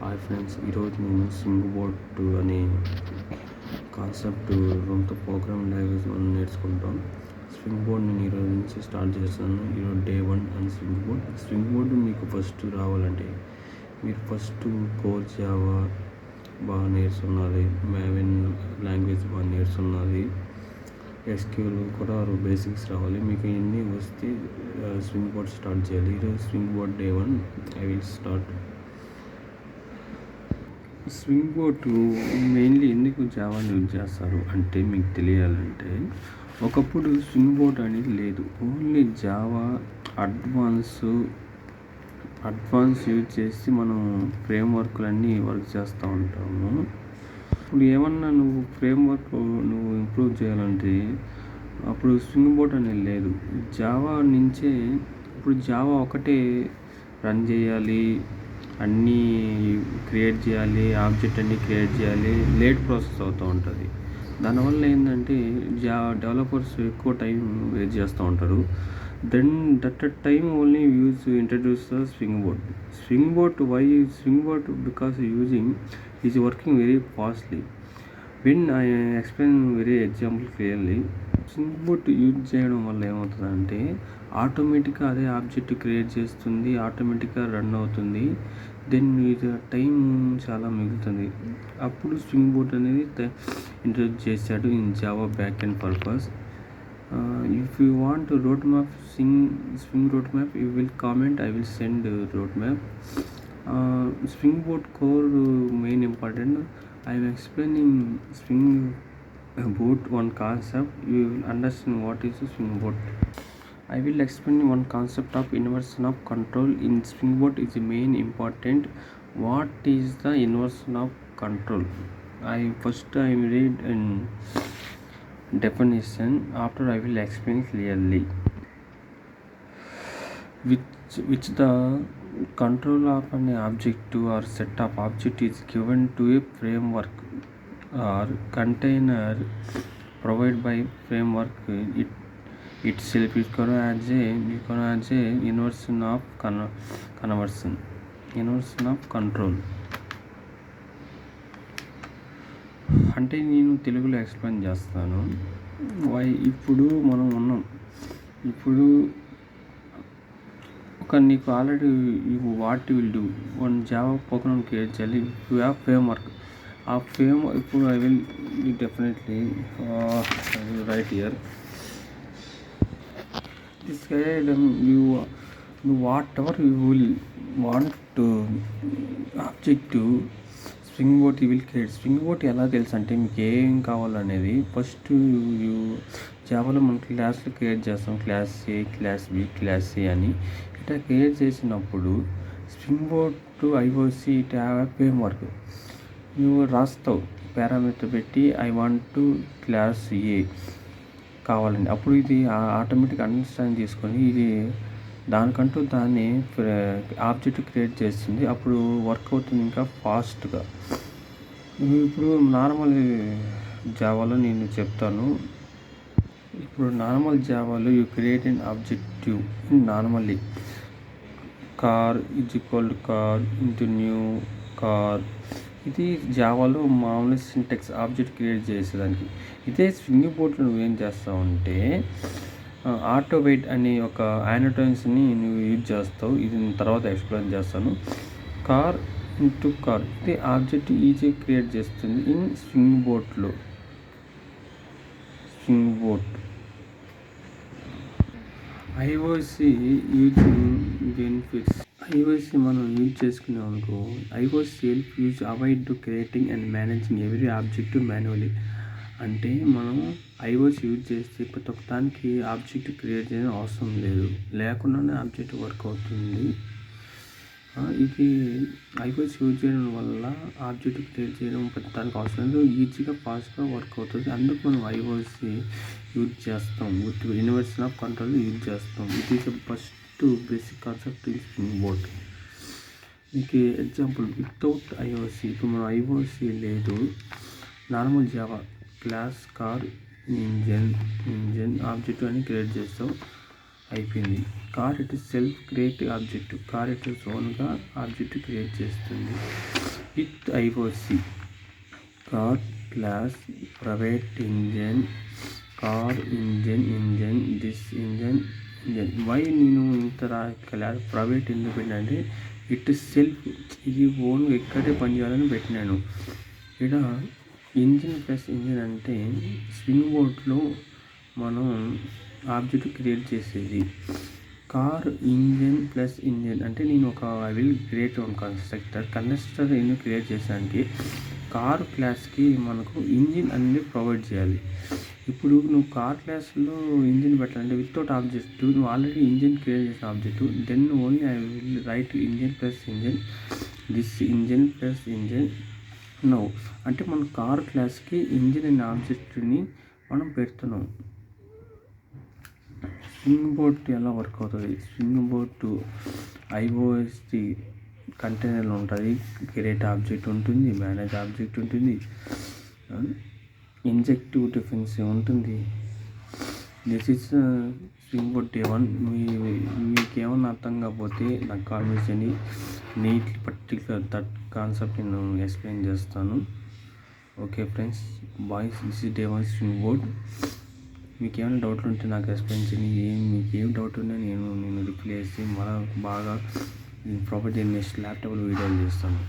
Hi friends, ఈరోజు నేను swing boat అనే కాన్సెప్ట్ రూమ్తో ప్రోగ్రామ్ లాంగ్వేజ్ మనం నేర్చుకుంటాం. స్వింగ్ బోర్డ్ నేను ఈరోజు నుంచి స్టార్ట్ చేస్తాను. ఈరోజు డే 1 అండ్ స్వింగ్ బోర్డ్ మీకు ఫస్ట్ రావాలంటే మీరు ఫస్ట్ కోర్ జావా బాగా నేర్చున్నది, మావెన్ లాంగ్వేజ్ బాగా నేర్చున్నది, ఎస్క్యూఎల్ కూడా బేసిక్స్ రావాలి. మీకు ఇన్ని వస్తే స్వింగ్ బోర్డ్ స్టార్ట్ చేయాలి. ఈరోజు swing board day 1 I will start. Swing boat mainly ఎందుకు జావాని యూజ్ చేస్తారు అంటే మీకు తెలియాలంటే, ఒకప్పుడు స్వింగ్ బోట్ అనేది లేదు, ఓన్లీ జావా అడ్వాన్స్ యూజ్ చేసి మనం ఫ్రేమ్వర్క్లన్నీ వర్క్ చేస్తూ ఉంటాము. ఇప్పుడు ఏమన్నా నువ్వు ఫ్రేమ్వర్క్ ఇంప్రూవ్ చేయాలంటే అప్పుడు స్వింగ్ బోట్ అనేది లేదు. జావా నుంచే ఇప్పుడు జావా ఒకటే రన్ చేయాలి, అన్నీ క్రియేట్ చేయాలి, ఆబ్జెక్ట్ అన్నీ క్రియేట్ చేయాలి, లేట్ ప్రాసెస్ అవుతూ ఉంటుంది. దానివల్ల ఏంటంటే డెవలపర్స్ ఎక్కువ టైం వేస్ట్ చేస్తూ ఉంటారు. Then that time only introduce the swing boat why swing boat because using is working very fastly. When I explain very example clearly, swing boat use చేయడం వల్ల ఏమవుతుందంటే ఆటోమేటిక్గా అదే ఆబ్జెక్ట్ క్రియేట్ చేస్తుంది, ఆటోమేటిక్గా రన్ అవుతుంది. దెన్ ఇది టైం చాలా మిగులుతుంది. అప్పుడు స్వింగ్ బోట్ అనేది ఇంట్రడ్యూస్ చేశాడు in Java back and purpose. If you want road map, swing road map, you will comment, I will send road map. Swing boat core main important. I am explaining Swing Boot one concept. You will understand what is a Swing Boot. I will explain one concept of inversion of control in Swing Boot is main important. What is the inversion of control? I read in definition. After I will explain clearly. Which the control of an object or set of object is given to a framework or container provided by framework itself. It can as a inversion of control. అంటే నేను తెలుగులో explain చేస్తాను. ఇప్పుడు మనం ఉన్నాం, ఇప్పుడు నీకు already what will do one Java program create చేయాలి. You have framework. ఆ ఇప్పుడు I will definitely write here this guide. You whatever you will want to object swing boat you will create. Swing boat ఎలా తెలుసు అంటే మీకు ఏం కావాలనేది first జావాలో మనం క్లాస్లు క్రియేట్ చేస్తాం, క్లాస్ ఏ, క్లాస్ బి, క్లాస్ సి అని. ఇట్లా క్రియేట్ చేసినప్పుడు swing boat IOC it have a framework. నువ్వు రాస్తావు పారామీటర్ పెట్టి ఐ వాంట్ టు క్లాస్ ఏ కావాలండి. అప్పుడు ఇది ఆటోమేటిక్ అండర్స్టాండ్ చేసుకొని ఇది దానికంటూ దాన్ని ఆబ్జెక్ట్ క్రియేట్ చేస్తుంది. అప్పుడు వర్క్ అవుతుంది ఇంకా ఫాస్ట్గా. ఇప్పుడు నార్మల్ జావాలో నేను చెప్తాను. ఇప్పుడు నార్మల్ జావాలో you create an objective in normally car is equal to car into new car. ఇది జావాలో మామూలు సింటెక్స్ ఆబ్జెక్ట్ క్రియేట్ చేసేదానికి. ఇదే స్వింగ్ బోట్లో నువ్వేం చేస్తావంటే ఆటో వెయిట్ అనే ఒక యానటోన్స్ని నువ్వు యూజ్ చేస్తావు. ఇది నేను తర్వాత ఎక్స్ప్లెయిన్ చేస్తాను. కార్ ఇంటూ కార్ ఇది ఆబ్జెక్ట్ ఈజీ క్రియేట్ చేస్తుంది ఇన్ స్వింగ్ బోట్లో. Swing boat IOC using benefits. IOC మనం యూజ్ చేసుకున్నాం అనుకో, IOC self use avoid to creating and managing every object manually. అంటే మనం ఐఓసి యూజ్ చేస్తే ప్రతి ఒక్క దానికి ఆబ్జెక్ట్ క్రియేట్ చేయడం అవసరం లేదు, లేకుండానే ఆబ్జెక్ట్ వర్క్ అవుతుంది. ఇది ఐఓసి యూజ్ చేయడం వల్ల ఆబ్జెక్ట్ క్రియేట్ చేయడం ప్రతి దానికి అవసరం లేదు, ఈజీగా ఫాస్ట్గా వర్క్ అవుతుంది. అందుకు మనం ఐఓసి యూజ్ చేస్తాం, ఇన్వర్షన్ ఆఫ్ కంట్రోల్ యూజ్ చేస్తాం. ఇది first basic concept in swing boat. మీకు ఎగ్జాంపుల్ వితౌట్ ఐఓసి, ఇప్పుడు మనం ఐఓసి లేదు, normal Java class car engine object అని క్రియేట్ చేస్తాం, అయిపోయింది. Car itself create object, car it ఓన్గా ఆబ్జెక్ట్ క్రియేట్ చేస్తుంది. With IOC car class private engine car engine this engine why నేను ఇంత క్లాస్ ప్రైవేట్ ఎందుకు పెట్టినంటే ఇట్ సెల్ఫ్ ఇది ఓన్ ఎక్కడే పని చేయాలని పెట్టినాను. ఇక్కడ ఇంజిన్ ప్లస్ ఇంజిన్ అంటే స్వింగ్ బోర్డ్లో మనం ఆబ్జెక్ట్ క్రియేట్ చేసేది. కార్ ఇంజన్ ప్లస్ ఇంజన్ అంటే నేను I will create one constructor ఎందుకు క్రియేట్ చేసానికి కార్ క్లాస్కి మనకు ఇంజిన్ అనేది ప్రొవైడ్ చేయాలి. ఇప్పుడు నువ్వు కార్ క్లాస్లో ఇంజిన్ పెట్టాలంటే వితౌట్ ఆబ్జెక్ట్ నువ్వు ఆల్రెడీ ఇంజిన్ క్రియేట్ చేసిన object then only I will write engine plus engine this engine plus engine no అంటే మన కార్ క్లాస్కి ఇంజిన్ అనే ఆబ్జెక్ట్ని మనం పెడుతున్నాం. స్వింగ్ బోర్డ్ ఎలా వర్క్ అవుతుంది? స్వింగ్ బోర్డ్ ఐఓఎస్టి కంటైనర్లు ఉంటుంది, క్రియేట్ ఆబ్జెక్ట్ ఉంటుంది, మేనేజ్ ఆబ్జెక్ట్ ఉంటుంది, ఇంజెక్టివ్ డిఫెన్సివ్ ఉంటుంది. This is swing board day 1. మీకు ఏమన్నా అర్థం కాకపోతే నాకు కామెంట్స్ చేయండి. నీట్ పర్టికులర్ దట్ కాన్సెప్ట్ నేను ఎక్స్ప్లెయిన్ చేస్తాను. Okay friends, boys, this is day 1 swing board. మీకు ఏమైనా డౌట్లు ఉంటే నాకు ఎక్స్ప్లెయిన్ చేయండి. మీకు ఏం డౌట్ ఉన్నా నేను రిప్లై చేసి మళ్ళీ బాగా ప్రాపర్ నెక్స్ట్ ల్యాప్టాప్లో వీడియోలు చేస్తాను.